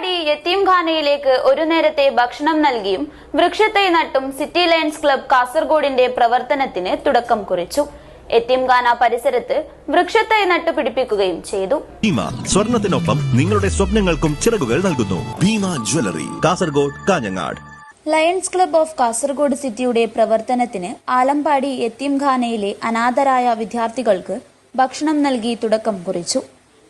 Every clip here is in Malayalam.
ആലമ്പാടി യത്തീംഖാനയിലേക്ക് ഒരു നേരത്തെ ഭക്ഷണം നൽകിയും വൃക്ഷത്തൈ നട്ടും സിറ്റി ലയൺസ് ക്ലബ് കാസർഗോഡിന്റെ പ്രവർത്തനത്തിന് തുടക്കം കുറിച്ചു. യത്തീംഖാന പരിസരത്ത് വൃക്ഷത്തൈ നട്ടുപിടിപ്പിക്കുകയും ചെയ്തു. ഭീമ സ്വർണത്തിനൊപ്പം നിങ്ങളുടെ സ്വപ്നങ്ങൾക്കും ചിറകുകൾ നൽകുന്നു. Bhima jewellery, Kasaragod, Kanhangad. Lions club of Kasaragod സിറ്റിയുടെ പ്രവർത്തനത്തിന് ആലമ്പാടി യത്തീംഖാനയിലെ അനാഥരായ വിദ്യാർത്ഥികൾക്ക് ഭക്ഷണം നൽകി തുടക്കം കുറിച്ചു.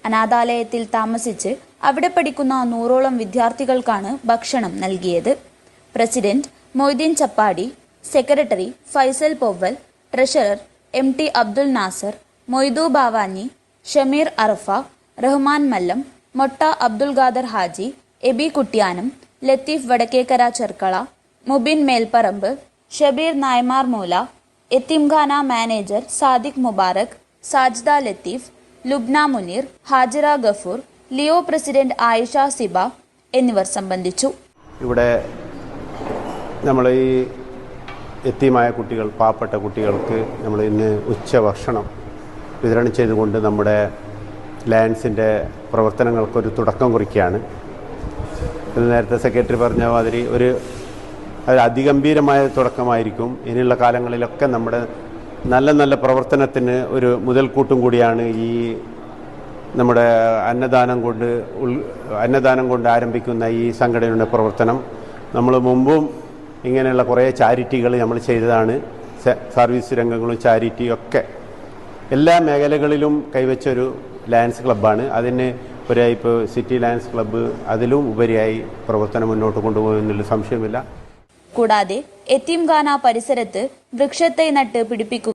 അനാഥാലയത്തിൽ താമസിച്ച് അവിടെ പഠിക്കുന്ന 100ഓളം വിദ്യാർത്ഥികൾക്കാണ് ഭക്ഷണം നൽകിയത്. President Moideen Chappadi, secretary Faisal Povval, treasurer MT Abdul Nasser, Moidu Bavani, Shameer Arafa, Rahman Mallam, Motta Abdul Khader Haji, AB Kuttiyanam, Latheef Vadakkekara Cherkala, Mubin Melparamba, Shabeer Naimar Moola, യത്തീംഖാന manager Sadiq Mubarak, Sajda Latheef, Lubna Muneer, Hajira Gafoor, Leo president Ayesha Siba എന്നിവർ സംബന്ധിച്ചു. ഇവിടെ നമ്മൾ ഈ യത്തീമായ കുട്ടികൾ, പാവപ്പെട്ട കുട്ടികൾക്ക് നമ്മൾ ഇന്ന് ഉച്ചഭക്ഷണം വിതരണം ചെയ്തുകൊണ്ട് നമ്മുടെ ലയൺസിൻ്റെ പ്രവർത്തനങ്ങൾക്കൊരു തുടക്കം കുറിക്കുകയാണ്. ഇത് നേരത്തെ സെക്രട്ടറി പറഞ്ഞ മാതിരി ഒരു അതിഗംഭീരമായ തുടക്കമായിരിക്കും. ഇനിയുള്ള കാലങ്ങളിലൊക്കെ നമ്മുടെ നല്ല നല്ല പ്രവർത്തനത്തിന് ഒരു മുതൽക്കൂട്ടും കൂടിയാണ് ഈ നമ്മുടെ അന്നദാനം കൊണ്ട് ആരംഭിക്കുന്ന ഈ സംഘടനയുടെ പ്രവർത്തനം. നമ്മൾ മുമ്പും ഇങ്ങനെയുള്ള കുറേ ചാരിറ്റികൾ നമ്മൾ ചെയ്തതാണ്. സർവീസ് രംഗങ്ങളും ചാരിറ്റിയൊക്കെ എല്ലാ മേഖലകളിലും കൈവച്ചൊരു ലയൺസ് ക്ലബ്ബാണ്. അതിന് ഉപരിയായി ഇപ്പോൾ സിറ്റി ലയൺസ് ക്ലബ്ബ് അതിലും ഉപരിയായി പ്രവർത്തനം മുന്നോട്ട് കൊണ്ടുപോകുന്നതിൽ സംശയമില്ല. കൂടാതെ യത്തീംഖാന പരിസരത്ത് വൃക്ഷത്തൈ നട്ട് പിടിപ്പിക്കുക